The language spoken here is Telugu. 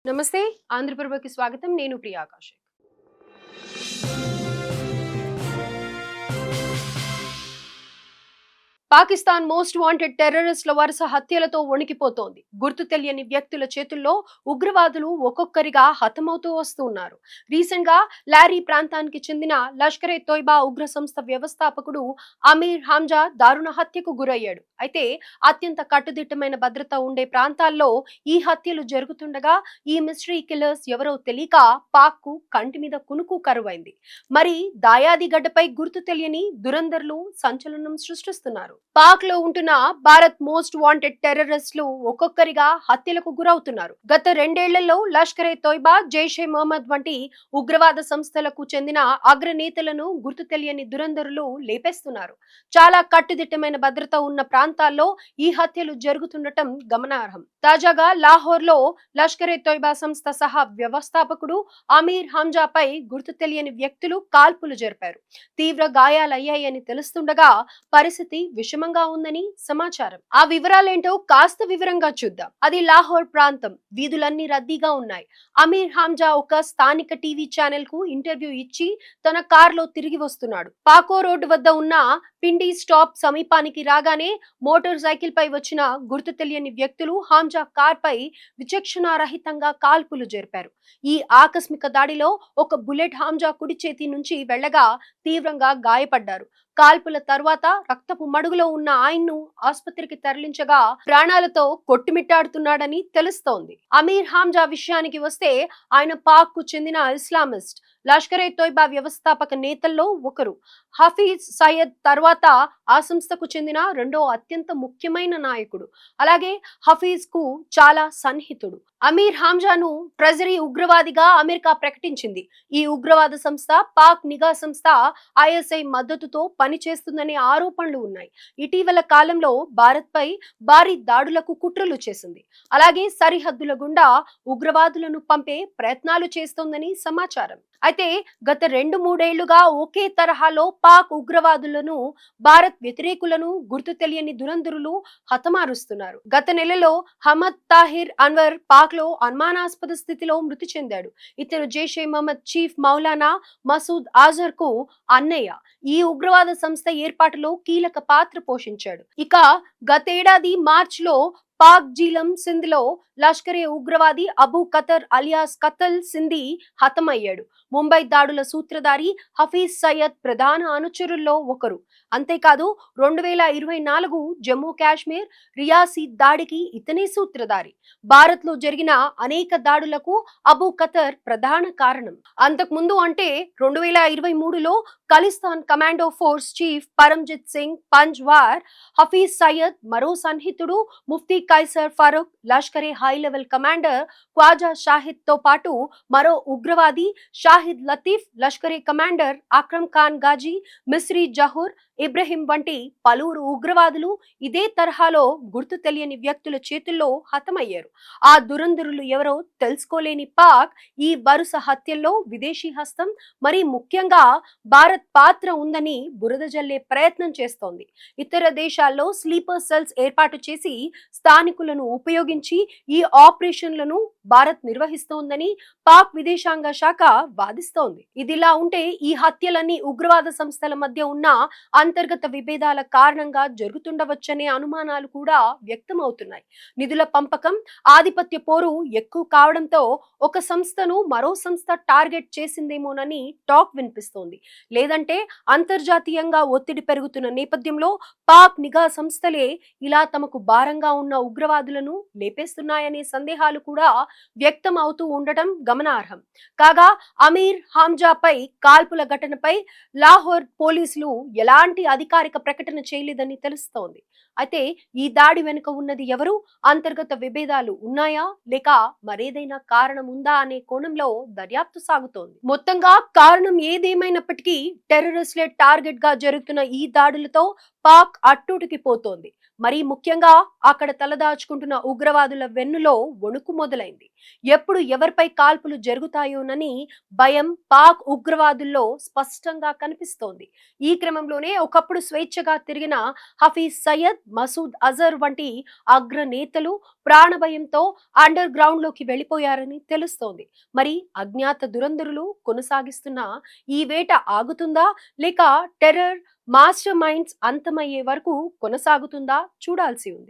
నమస్తే ఆంధ్రప్రభకి స్వాగతం. నేను ప్రియా కౌశిక్. పాకిస్తాన్ మోస్ట్ వాంటెడ్ టెర్రరిస్టుల వరుస హత్యలతో వణికిపోతోంది. గుర్తు తెలియని వ్యక్తుల చేతుల్లో ఉగ్రవాదులు ఒక్కొక్కరిగా హతమవుతూ వస్తున్నారు. రీసెంట్ గా లారీ ప్రాంతానికి చెందిన లష్కరే తోయిబా ఉగ్ర సంస్థ వ్యవస్థాపకుడు అమీర్ హంజా దారుణ హత్యకు గురయ్యాడు. అయితే అత్యంత కట్టుదిట్టమైన భద్రత ఉండే ప్రాంతాల్లో ఈ హత్యలు జరుగుతుండగా ఈ మిస్టరీ కిల్లర్స్ ఎవరో తెలియక పాక్ కు కంటి మీద కునుకు కరువైంది. మరి దాయాది గడ్డపై గుర్తు తెలియని దురందర్లు సంచలనం సృష్టిస్తున్నారు. పాక్ లో ఉంటున్న భారత్ మోస్ట్ వాంటెడ్ టెర్రరిస్టులు ఒక్కొక్కరిగా హత్యలకు గురవుతున్నారు. గత రెండేళ్లలో లష్కరే తోయిబా, జైషే మహమ్మద్ వంటి ఉగ్రవాద సంస్థలకు చెందిన అగ్రనేతలను గుర్తు తెలియని దురంధరులు లేపేస్తున్నారు. చాలా కట్టుదిట్టమైన భద్రత ఉన్న ప్రాంతాల్లో ఈ హత్యలు జరుగుతుండటం గమనార్హం. తాజాగా లాహోర్ లో లష్కరే తోయిబా సంస్థ సహా వ్యవస్థాపకుడు అమీర్ హంజాపై గుర్తు తెలియని వ్యక్తులు కాల్పులు జరిపారు. తీవ్ర గాయాలయ్యాయని తెలుస్తుండగా పరిస్థితి విషమంగా ఉందని సమాచారం. ఆ వివరాలేంటో కాస్త వివరంగా చూద్దాం. అది లాహోర్ ప్రాంతం. వీధులన్నీ రద్దీగా ఉన్నాయి. అమీర్ హంజా ఒక స్థానిక టీవీ ఛానల్ కు ఇంటర్వ్యూ ఇచ్చి తన కారులో తిరిగి వస్తున్నాడు. పాకో రోడ్డు వద్ద ఉన్న పిండి స్టాప్ సమీపానికి రాగానే మోటార్ సైకిల్ పై వచ్చిన గుర్తు తెలియని వ్యక్తులు హంజా కార్ పై విచక్షణారహితంగా కాల్పులు జరిపారు. ఈ ఆకస్మిక దాడిలో ఒక బుల్లెట్ హంజా కుడి చేతి నుంచి వెళ్లగా తీవ్రంగా గాయపడ్డారు. కాల్పుల తర్వాత రక్తపు మడుగులో ఉన్న ఆయన్ను ఆసుపత్రికి తరలించగా ప్రాణాలతో కొట్టుమిట్టాడుతున్నాడని తెలుస్తోంది. అమీర్ హంజా విషయానికి వస్తే ఆయన పాక్ కు చెందిన ఇస్లామిస్ట్ లష్కరే తోయిబా వ్యవస్థాపక నేతల్లో ఒకరు. హఫీజ్ సయ్యద్ తర్వాత ఆ సంస్థకు చెందిన రెండో అత్యంత ముఖ్యమైన నాయకుడు. అలాగే హఫీజ్ కు చాలా సన్నిహితుడు. అమీర్ హంజాను ట్రెజరీ ఉగ్రవాదిగా అమెరికా ప్రకటించింది. ఈ ఉగ్రవాద సంస్థ పాక్ నిఘా సంస్థ ఐఎస్ఐ మద్దతుతో పనిచేస్తుందనే ఆరోపణలు ఉన్నాయి. ఇటీవల కాలంలో భారత్ పై భారీ దాడులకు కుట్రలు చేసింది. అలాగే సరిహద్దుల గుండా ఉగ్రవాదులను పంపే ప్రయత్నాలు చేస్తోందని సమాచారం. అయితే గత 2-3 ఏళ్లుగా ఒకే తరహాలో పాక్ ఉగ్రవాదులను, భారత్ వ్యతిరేకులను గుర్తు తెలియని దురంధరులు హతమారుస్తున్నారు. గత నెలలో హమద్ తాహిర్ అన్వర్ పాక్ లో అనుమానాస్పద స్థితిలో మృతి చెందాడు. ఇతను జైషే మహమ్మద్ చీఫ్ మౌలానా మసూద్ అజర్ కు అన్నయ్య. ఈ ఉగ్రవాద సంస్థ ఏర్పాటులో కీలక పాత్ర పోషించాడు. ఇక గతేడాది మార్చిలో పాక్ జీలం సింధ్ లో లష్కరే ఉగ్రవాది అబూ ఖతర్ అలియాస్ కతల్ సింధీ హతమయ్యాడు. ముంబై దాడుల సూత్రధారి హఫీజ్ సయ్యద్ ప్రధాన అనుచరుల్లో ఒకరు. అంతేకాదు 2024 జమ్మూ కాశ్మీర్ రియాసీ దాడికి ఇతనే సూత్రధారి. భారత్ లో జరిగిన అనేక దాడులకు అబూ ఖతర్ ప్రధాన కారణం. అంతకుముందు అంటే 2023లో Khalistan commando force chief Paramjit Singh Panjwar, Hafiz Saeed మరో సన్నిహితుడు Mufti Kaiser Farooq, Lashkar high level commander Khwaja Shahid తో పాటు మరో ఉగ్రవాది షాహిద్ లతీఫ్, లష్కరే కమాండర్ అక్రమ్ ఖాన్ గాజీ, మిస్రీ జహూర్ ఇబ్రహీం వంటి పలువురు ఉగ్రవాదులు ఇదే తరహాలో గుర్తు తెలియని వ్యక్తుల చేతుల్లో హతమయ్యారు. ఆ దురంధరులు ఎవరో తెలుసుకోలేని పాక్ ఈ వరుస హత్యల్లో విదేశీ హస్తం, మరి ముఖ్యంగా భారత్ పాత్ర ఉందని బురద జల్లే ప్రయత్నం చేస్తోంది. ఇతర దేశాల్లో స్లీపర్ సెల్స్ ఏర్పాటు చేసి స్థానికులను ఉపయోగించి ఈ ఆపరేషన్లను భారత్ నిర్వహిస్తోందని పాక్ విదేశాంగ శాఖ వాదిస్తోంది. ఇదిలా ఉంటే ఈ హత్యలన్నీ ఉగ్రవాద సంస్థల మధ్య ఉన్న అంతర్గత విభేదాల కారణంగా జరుగుతుండవచ్చనే అనుమానాలు కూడా వ్యక్తమవుతున్నాయి. నిధుల పంపకం, ఆధిపత్య పోరు ఎక్కువ కావడంతో ఒక సంస్థను మరో సంస్థ టార్గెట్ చేసిందేమోనని టాక్ వినిపిస్తోంది. లేదంటే అంతర్జాతీయంగా ఒత్తిడి పెరుగుతున్న నేపథ్యంలో పాక్ నిఘా సంస్థలే ఇలా తమకు భారంగా ఉన్న ఉగ్రవాదులను లేపేస్తున్నాయనే సందేహాలు కూడా వ్యక్తం అవుతూ ఉండటం గమనార్హం. కాగా అమీర్ హంజాపై కాల్పుల ఘటనపై లాహోర్ పోలీసులు ఎలాంటి అధికారిక ప్రకటన చేయలేదని తెలుస్తోంది. అయితే ఈ దాడి వెనుక ఉన్నది ఎవరు? అంతర్గత విభేదాలు ఉన్నాయా లేక మరేదైనా కారణం ఉందా అనే కోణంలో దర్యాప్తు సాగుతోంది. మొత్తంగా కారణం ఏదేమైనప్పటికీ టెర్రరిస్టులే టార్గెట్ గా జరుగుతున్న ఈ దాడులతో పాక్ అట్టుడికిపోతోంది. మరీ ముఖ్యంగా అక్కడ తలదాచుకుంటున్న ఉగ్రవాదుల వెన్నులో వణుకు మొదలైంది. ఎప్పుడు ఎవరిపై కాల్పులు జరుగుతాయోనని భయం పాక్ ఉగ్రవాదుల్లో స్పష్టంగా కనిపిస్తోంది. ఈ క్రమంలోనే ఒకప్పుడు స్వేచ్ఛగా తిరిగిన హఫీజ్ సయ్యద్, మసూద్ అజర్ వంటి అగ్రనేతలు ప్రాణభయంతో అండర్ గ్రౌండ్ లోకి వెళ్లిపోయారని తెలుస్తోంది. మరి అజ్ఞాత దురంధరులు కొనసాగిస్తున్న ఈ వేట ఆగుతుందా, లేక టెర్రర్ మాస్టర్ మైండ్స్ అంతమయ్యే వరకు కొనసాగుతుందా చూడాల్సి ఉంది.